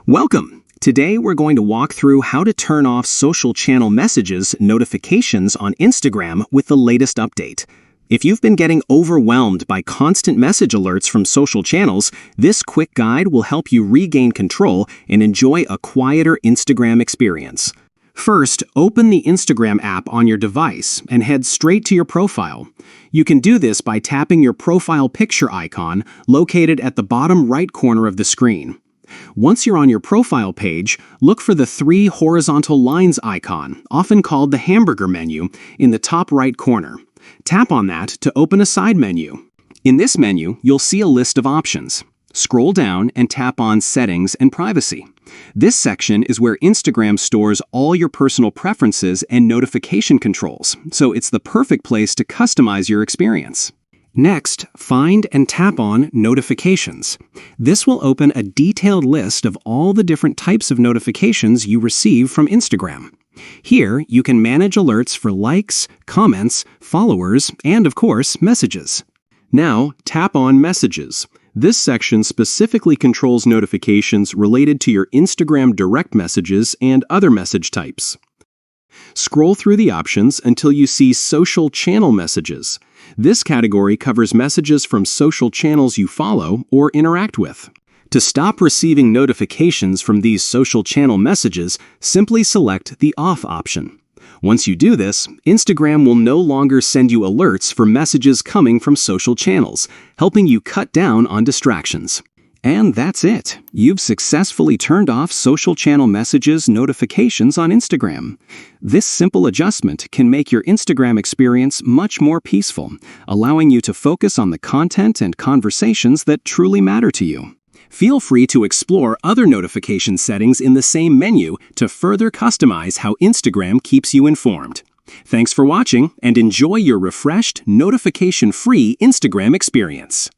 Welcome! Today we're going to walk through how to turn off social channel messages notifications on Instagram with the latest update. If you've been getting overwhelmed by constant message alerts from social channels, this quick guide will help you regain control and enjoy a quieter Instagram experience. First, open the Instagram app on your device and head straight to your profile. You can do this by tapping your profile picture icon located at the bottom right corner of the screen. Once you're on your profile page, look for the three horizontal lines icon, often called the hamburger menu, in the top right corner. Tap on that to open a side menu. In this menu, you'll see a list of options. Scroll down and tap on Settings and Privacy. This section is where Instagram stores all your personal preferences and notification controls, so it's the perfect place to customize your experience. Next, find and tap on Notifications. This will open a detailed list of all the different types of notifications you receive from Instagram. Here, you can manage alerts for likes, comments, followers, and of course, messages. Now, tap on Messages. This section specifically controls notifications related to your Instagram direct messages and other message types. Scroll through the options until you see Social Channel Messages. This category covers messages from social channels you follow or interact with. To stop receiving notifications from these social channel messages, simply select the Off option. Once you do this, Instagram will no longer send you alerts for messages coming from social channels, helping you cut down on distractions. And that's it. You've successfully turned off social channel messages notifications on Instagram. This simple adjustment can make your Instagram experience much more peaceful, allowing you to focus on the content and conversations that truly matter to you. Feel free to explore other notification settings in the same menu to further customize how Instagram keeps you informed. Thanks for watching and enjoy your refreshed, notification-free Instagram experience.